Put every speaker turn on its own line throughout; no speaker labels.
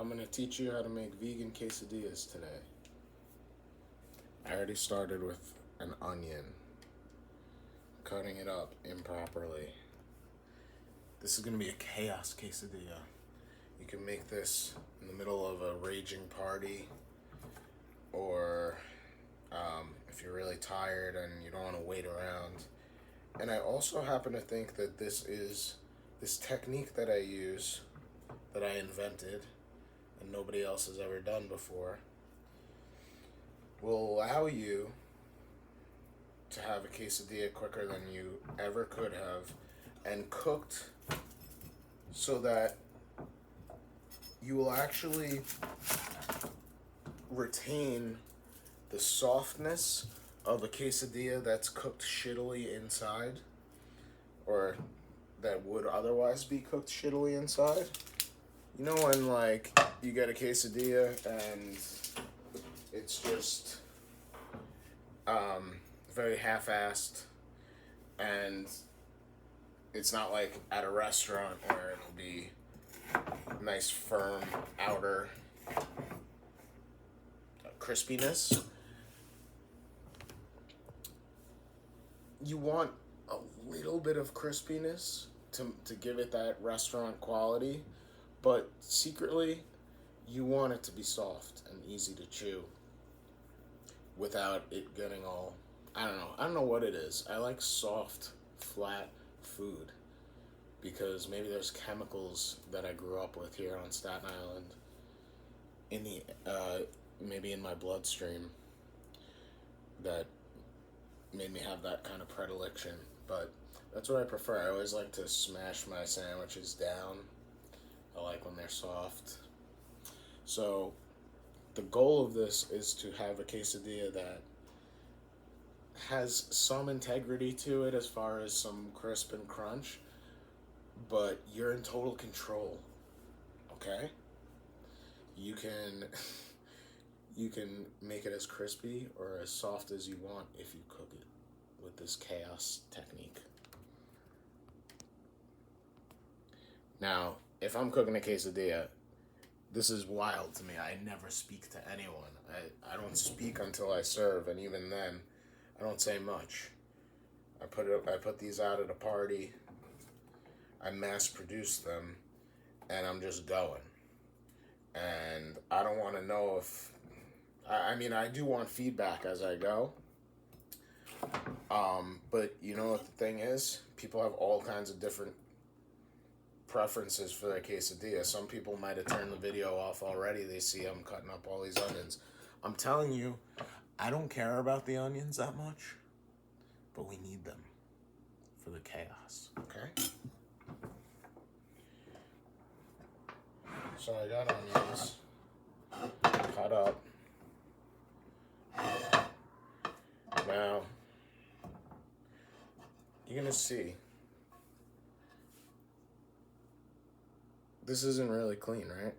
I'm going to teach you how to make vegan quesadillas today. I already started with an onion, cutting it up improperly. This is going to be a chaos quesadilla. You can make this in the middle of a raging party, or if you're really tired and you don't want to wait around. And I also happen to think that this technique that I use, that I invented, and nobody else has ever done before, will allow you to have a quesadilla quicker than you ever could have, and cooked so that you will actually retain the softness of a quesadilla that's cooked shittily inside, or that would otherwise be cooked shittily inside. You know when, like, you get a quesadilla and it's just very half-assed, and it's not like at a restaurant where it'll be nice firm outer crispiness. You want a little bit of crispiness to give it that restaurant quality, but secretly you want it to be soft and easy to chew without it getting all, I don't know what it is. I like soft, flat food because maybe there's chemicals that I grew up with here on Staten Island in the maybe in my bloodstream that made me have that kind of predilection. But that's what I prefer. I always like to smash my sandwiches down. I like when they're soft. So the goal of this is to have a quesadilla that has some integrity to it as far as some crisp and crunch, but you're in total control. Okay? You can make it as crispy or as soft as you want if you cook it with this chaos technique. Now, if I'm cooking a quesadilla, this is wild to me. I never speak to anyone. I don't speak until I serve, and even then, I don't say much. I put these out at a party. I mass produce them, and I'm just going. And I don't want to know if... I mean, I do want feedback as I go. But you know what the thing is? People have all kinds of different preferences for their quesadilla. Some people might have turned the video off already. They see I'm cutting up all these onions. I'm telling you, I don't care about the onions that much, but we need them for the chaos, okay? So I got onions cut up. Now, you're gonna see, this isn't really clean, right?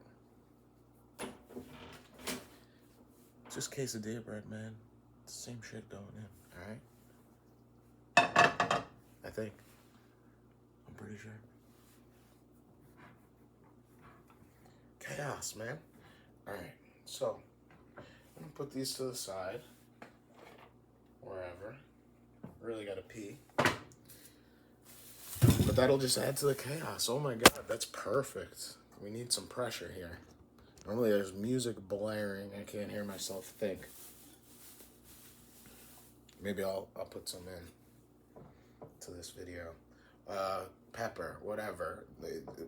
It's just quesadilla bread, man. It's the same shit going in, alright? I think. I'm pretty sure. Chaos, man. Alright, so I'm gonna put these to the side. Wherever. Really gotta pee. But that'll just add to the chaos. Oh my god, that's perfect. We need some pressure here. Normally there's music blaring. I can't hear myself think. Maybe I'll put some in to this video. Pepper, whatever.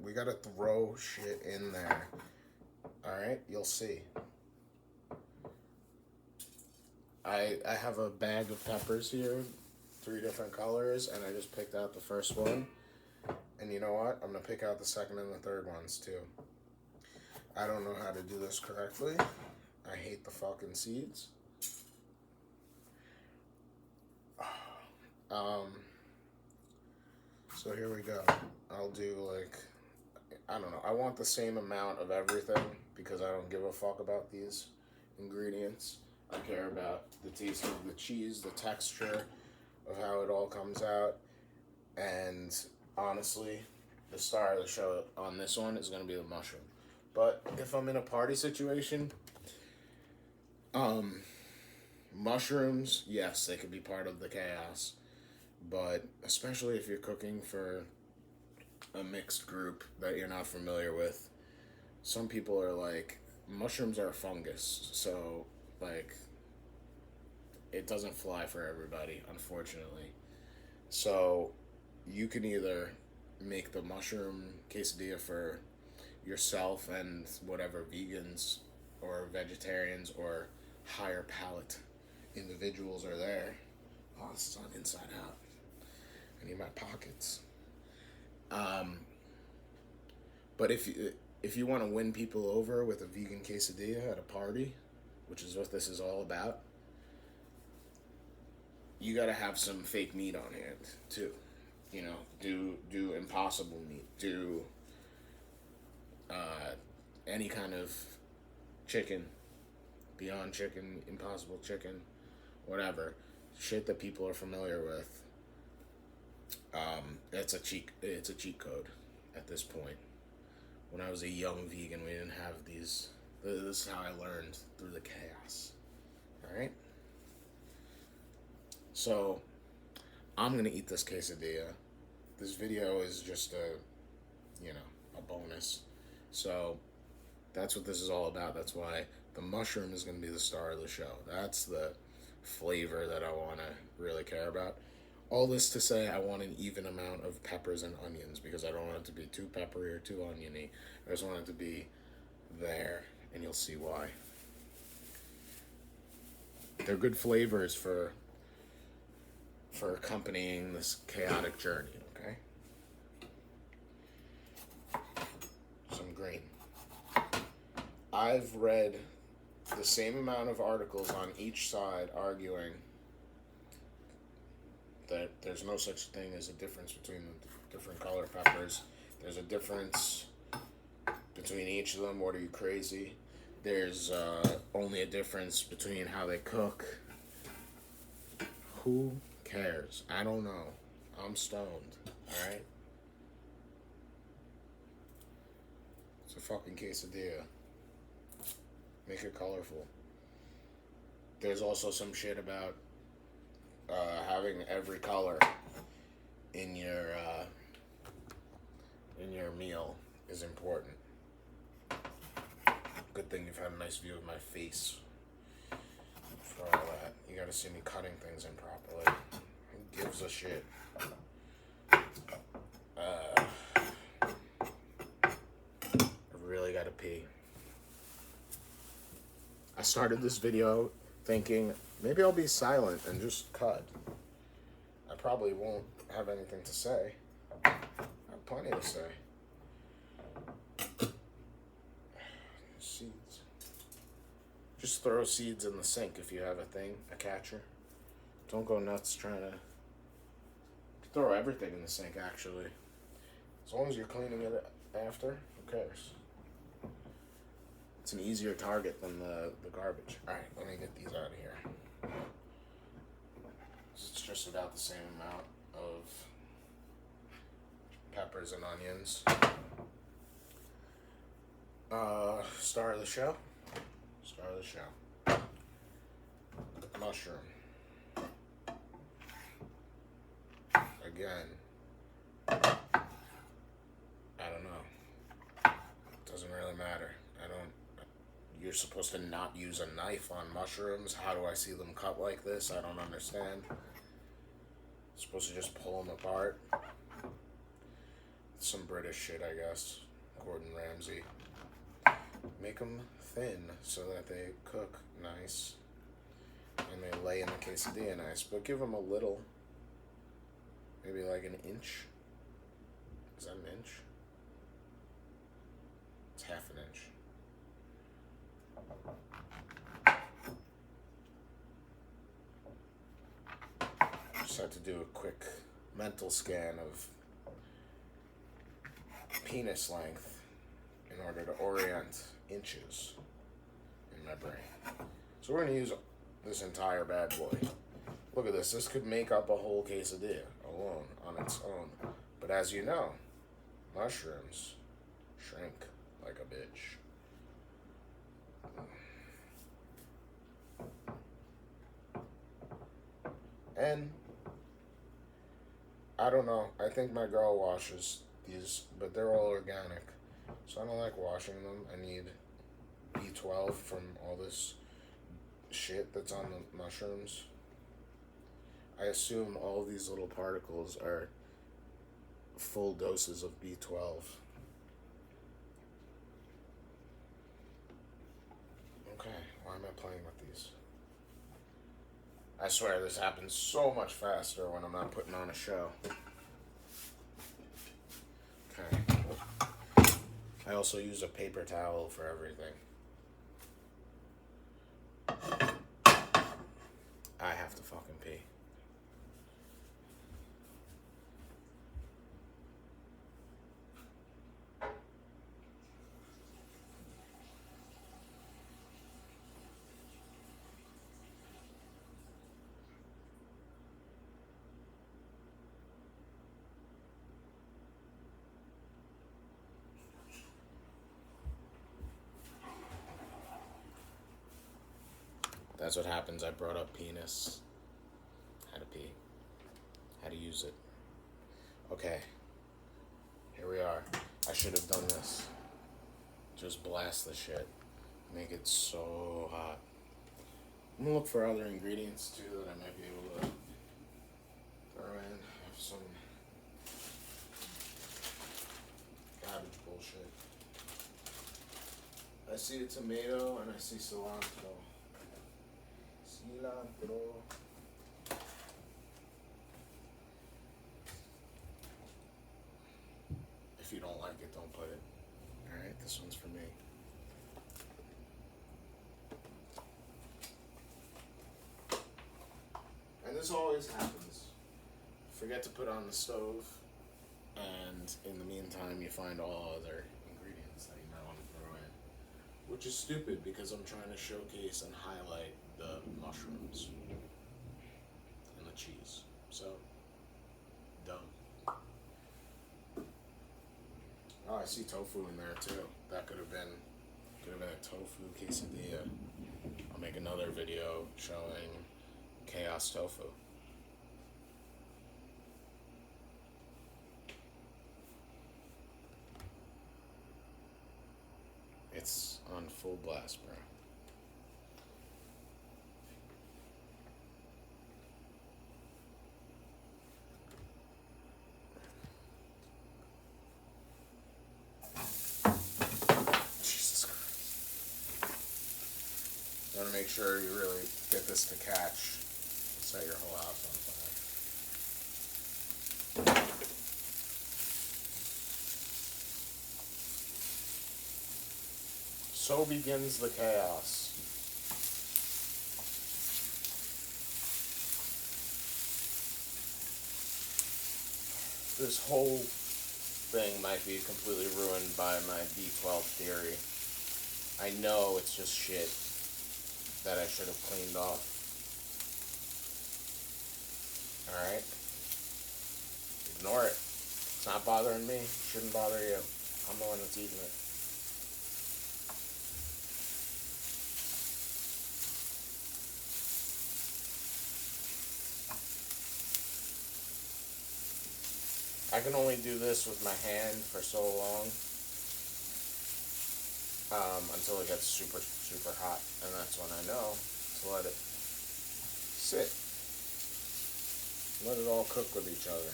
We gotta throw shit in there. Alright, you'll see. I have a bag of peppers here, 3 different colors, and I just picked out the first one. And you know what? I'm going to pick out the second and the third ones, too. I don't know how to do this correctly. I hate the fucking seeds. So here we go. I'll do, like, I don't know. I want the same amount of everything because I don't give a fuck about these ingredients. I care about the taste of the cheese, the texture of how it all comes out, and honestly, the star of the show on this one is going to be the mushroom. But if I'm in a party situation, mushrooms, yes, they could be part of the chaos. But especially if you're cooking for a mixed group that you're not familiar with, some people are like, mushrooms are a fungus, so like it doesn't fly for everybody, unfortunately. So you can either make the mushroom quesadilla for yourself and whatever vegans or vegetarians or higher palate individuals are there. Oh, this is on inside out. I need my pockets. But if you want to win people over with a vegan quesadilla at a party, which is what this is all about, you got to have some fake meat on hand too. You know, do impossible meat, do any kind of chicken, beyond chicken, impossible chicken, whatever shit that people are familiar with. It's a cheat code at this point. When I was a young vegan, we didn't have these. This is how I learned through the chaos. All right. So I'm gonna eat this quesadilla. This video is just a bonus. So that's what this is all about. That's why the mushroom is gonna be the star of the show. That's the flavor that I want to really care about. All this to say, I want an even amount of peppers and onions because I don't want it to be too peppery or too oniony. I just want it to be there, and you'll see why. They're good flavors for accompanying this chaotic journey, okay? Some green. I've read the same amount of articles on each side arguing that there's no such thing as a difference between the different color peppers. There's a difference between each of them. What are you, crazy? There's only a difference between how they cook. Who cares? I don't know. I'm stoned, alright? It's a fucking quesadilla. Make it colorful. There's also some shit about having every color in your meal is important. Good thing you've had a nice view of my face for all that. You gotta see me cutting things in properly. Who gives a shit? I really gotta pee. I started this video thinking maybe I'll be silent and just cut. I probably won't have anything to say. I have plenty to say. Seeds. Just throw seeds in the sink if you have a thing, a catcher. Don't go nuts trying to throw everything in the sink, actually. As long as you're cleaning it after, who cares? It's an easier target than the garbage. Alright, let me get these out of here. It's just about the same amount of peppers and onions. Star of the show. Star of the show. Mushroom. Again. I don't know. Doesn't really matter. You're supposed to not use a knife on mushrooms. How do I see them cut like this? I don't understand. Supposed to just pull them apart. Some British shit, I guess. Gordon Ramsay. Make them thin so that they cook nice. And they lay in the quesadilla nice. But give them a little. Maybe like an inch. Is that an inch? It's half an inch. Just had to do a quick mental scan of penis length in order to orient inches in my brain. So we're going to use this entire bad boy. Look at this. This could make up a whole quesadilla alone on its own. But as you know, mushrooms shrink like a bitch. And I don't know. I think my girl washes these, but they're all organic. So I don't like washing them. I need B12 from all this shit that's on the mushrooms. I assume all these little particles are full doses of B12. Okay, why am I playing with these? I swear this happens so much faster when I'm not putting on a show. Okay. I also use a paper towel for everything. I have to fucking pee. That's what happens. I brought up penis. How to pee. How to use it. Okay. Here we are. I should have done this. Just blast the shit. Make it so hot. I'm gonna look for other ingredients too that I might be able to throw in. I have some garbage bullshit. I see a tomato and I see cilantro. Cilantro. If you don't like it, don't put it. Alright, this one's for me. And this always happens. Forget to put on the stove, and in the meantime, you find all other ingredients that you might want to throw in. Which is stupid because I'm trying to showcase and highlight the mushrooms and the cheese. So, dumb. Oh, I see tofu in there too. That could have been a tofu quesadilla. I'll make another video showing chaos tofu. It's on full blast, bro. Jesus Christ. You want to make sure you really get this to catch. Set your whole house on fire. So begins the chaos. This whole thing might be completely ruined by my B12 theory. I know it's just shit that I should have cleaned off. Alright? Ignore it. It's not bothering me. Shouldn't bother you. I'm the one that's eating it. I can only do this with my hand for so long until it gets super, super hot. And that's when I know to let it sit. Let it all cook with each other.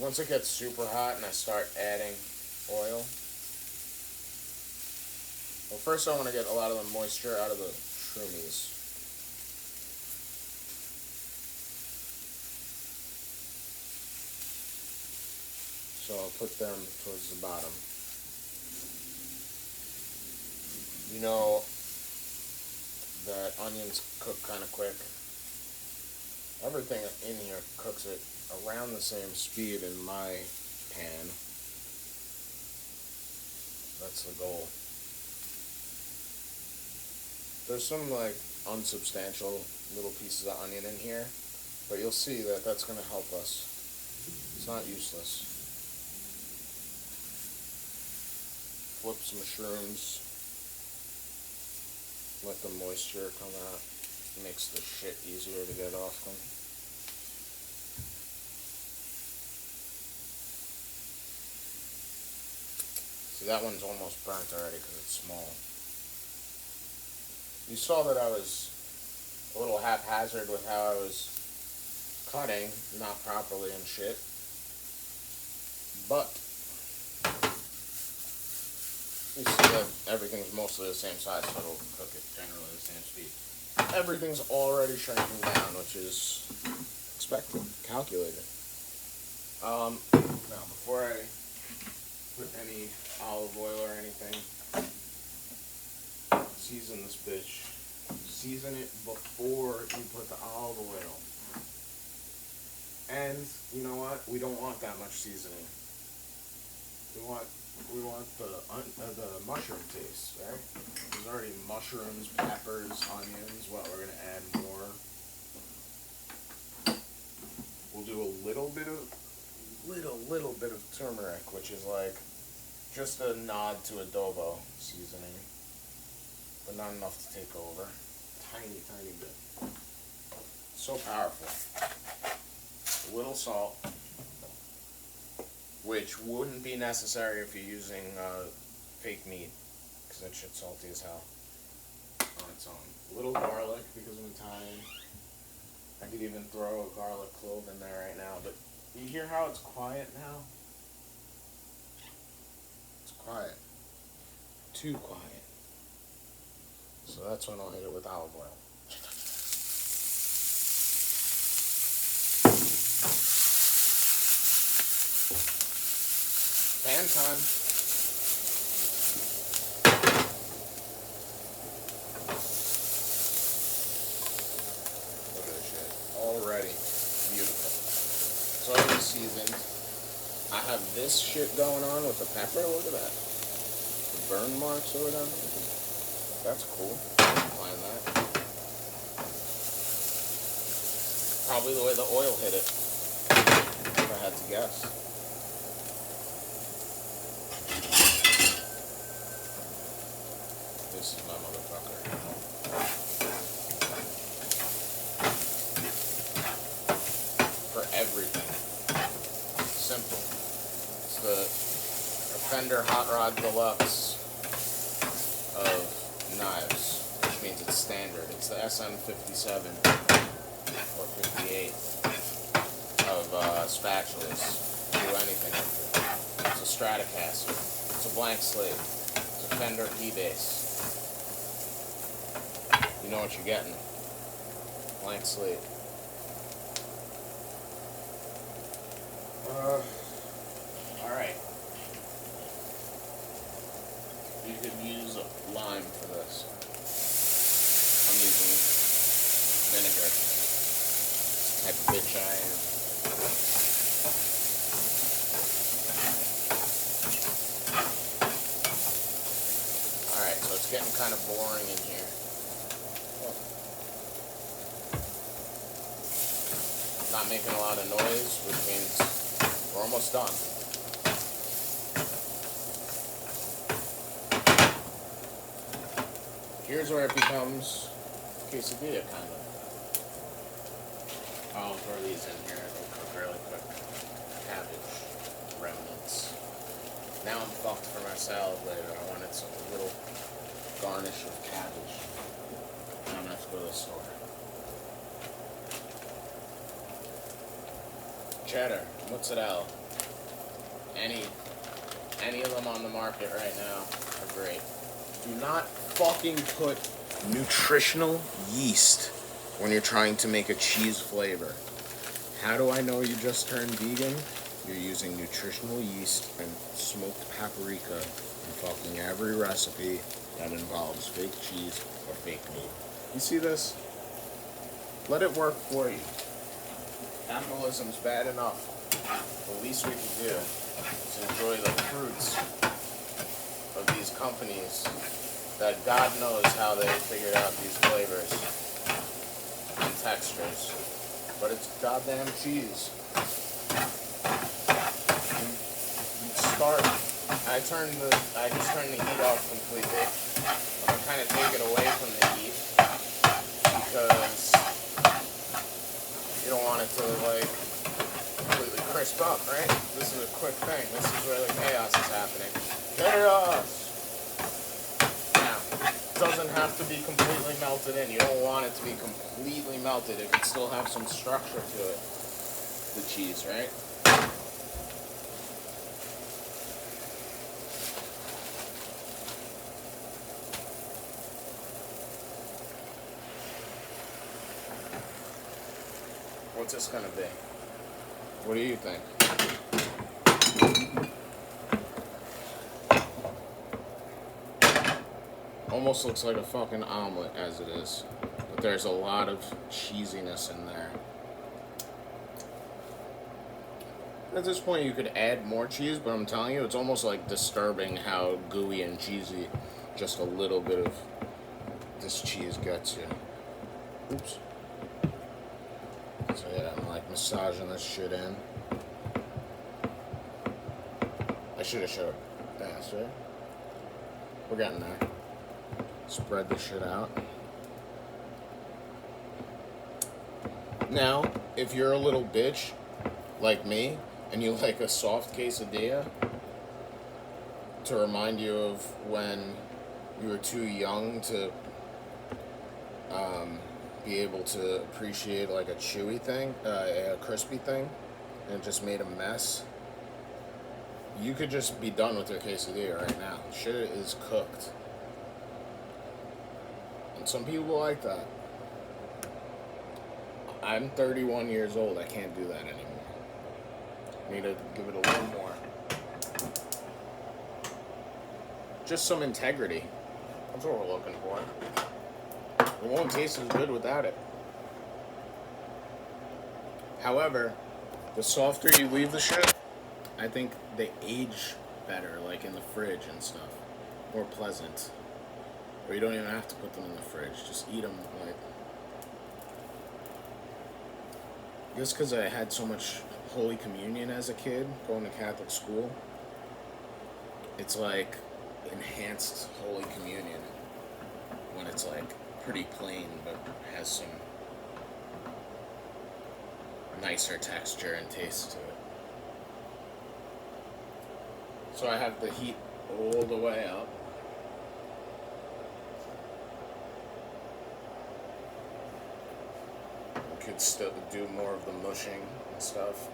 Once it gets super hot and I start adding oil, well, first I want to get a lot of the moisture out of the shroomies. So I'll put them towards the bottom. You know that onions cook kind of quick. Everything in here cooks at around the same speed in my pan. That's the goal. There's some like unsubstantial little pieces of onion in here, but you'll see that that's going to help us. It's not useless. Flip some mushrooms. Let the moisture come out. makes the shit easier to get off them. See, that one's almost burnt already because it's small. You saw that I was a little haphazard with how I was cutting, not properly and shit. But you see that everything's mostly the same size, so it'll cook it generally the same speed. Everything's already shrinking down, which is expected, calculated. Now, before I put any olive oil or anything, season this bitch. Season it before you put the olive oil. And you know what? We don't want that much seasoning. We want the mushroom taste, right? There's already mushrooms, peppers, onions. Well, we're gonna add more. We'll do a little bit of turmeric, which is like just a nod to adobo seasoning, but not enough to take over. Tiny bit. So powerful. A little salt, which wouldn't be necessary if you're using fake meat, because that shit's salty as hell on its own. A little garlic, because I'm Italian. I could even throw a garlic clove in there right now, but you hear how it's quiet now? It's quiet. Too quiet. So that's when I'll hit it with olive oil. Pan time. Look at this shit. Already beautiful. It's already seasoned. I have this shit going on with the pepper. Look at that. The burn marks or whatever. That's cool. Find that. Probably the way the oil hit it. If I had to guess. This is my motherfucker. For everything. Simple. It's the Fender Hot Rod Deluxe of knives, which means it's standard. It's the SM57 or 58 of spatulas. Do anything with it. It's a Stratocaster. It's a blank slate. It's a Fender P-Bass. You know what you're getting. Blank slate. Alright. You could use lime for this. I'm using vinegar. Type of bitch I am. Alright, so it's getting kind of boring in here. Not making a lot of noise, which means we're almost done. Here's where it becomes quesadilla, kind of. I'll throw these in here. They'll cook really quick. Cabbage remnants. Now I'm fucked for my salad later. I wanted some little garnish of cabbage. And I'm gonna have to go to the store. Cheddar, mozzarella. Any of them on the market right now are great. Do not fucking put nutritional yeast when you're trying to make a cheese flavor. How do I know you just turned vegan? You're using nutritional yeast and smoked paprika in fucking every recipe that involves fake cheese or fake meat. You see this? Let it work for you. Capitalism's bad enough. The least we can do is enjoy the fruits of these companies that God knows how they figured out these flavors and textures. But it's goddamn cheese. I just turn the heat off completely. I'm gonna kind of take it away from the heat because you don't want it to like completely crisp up, right? This is a quick thing. This is where the chaos is happening. Chaos! Now, it doesn't have to be completely melted in. You don't want it to be completely melted. It can still have some structure to it. The cheese, right? What's this gonna be? What do you think? Almost looks like a fucking omelet as it is. But there's a lot of cheesiness in there. At this point you could add more cheese, but I'm telling you, it's almost like disturbing how gooey and cheesy just a little bit of this cheese gets you. Oops. So yeah, I'm like massaging this shit in. I should have showed faster. We're getting there. Spread this shit out. Now, if you're a little bitch like me and you like a soft quesadilla to remind you of when you were too young to be able to appreciate like a chewy thing, a crispy thing, and it just made a mess, you could just be done with your quesadilla right now. Shit is cooked. And some people like that. I'm 31 years old. I can't do that anymore. I need to give it a little more. Just some integrity. That's what we're looking for. It won't taste as good without it. However, the softer you leave the shit, I think they age better, like in the fridge and stuff. More pleasant. Or you don't even have to put them in the fridge. Just eat them like... Just because I had so much Holy Communion as a kid, going to Catholic school, it's like enhanced Holy Communion when it's like pretty plain but has some nicer texture and taste to it. So I have the heat all the way up. We could still do more of the mushing and stuff.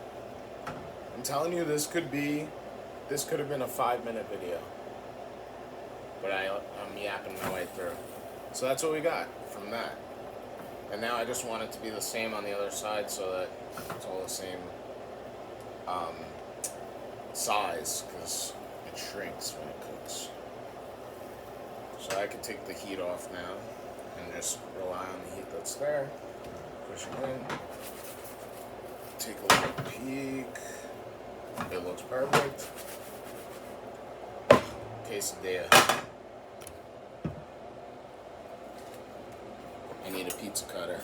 I'm telling you, this could have been a 5-minute video. But I'm yapping my way through. So that's what we got from that. And now I just want it to be the same on the other side so that it's all the same size, because it shrinks when it cooks. So I can take the heat off now and just rely on the heat that's there. Push it in. Take a little peek. It looks perfect. Quesadilla. I need a pizza cutter.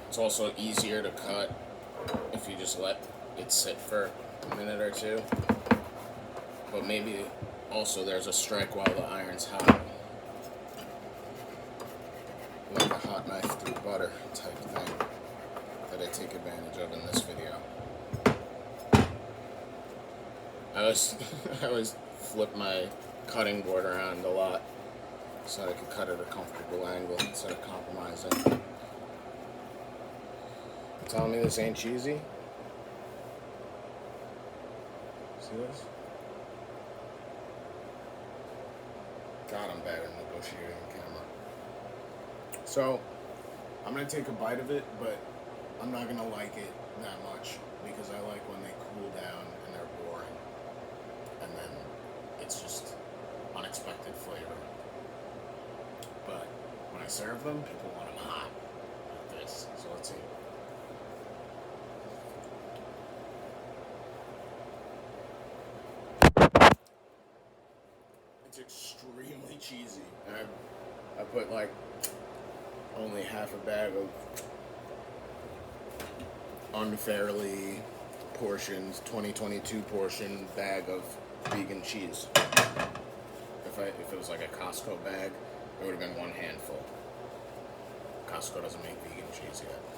It's also easier to cut if you just let it sit for a minute or two. But maybe also there's a strike while the iron's hot. Like a hot knife through butter type thing that I take advantage of in this video. I always flip my cutting board around a lot so that I could cut at a comfortable angle instead of compromising. You telling me this ain't cheesy? See this? God, I'm bad at negotiating camera. So, I'm going to take a bite of it, but I'm not going to like it that much because I like when they cool down and they're boring. And then it's just unexpected flavor. But when I serve them, people want them hot like this. So let's see. It's extremely cheesy. And I put like only half a bag of unfairly portioned 2022 portion bag of vegan cheese. If it was like a Costco bag, It would have been one handful. Costco doesn't make vegan cheese yet.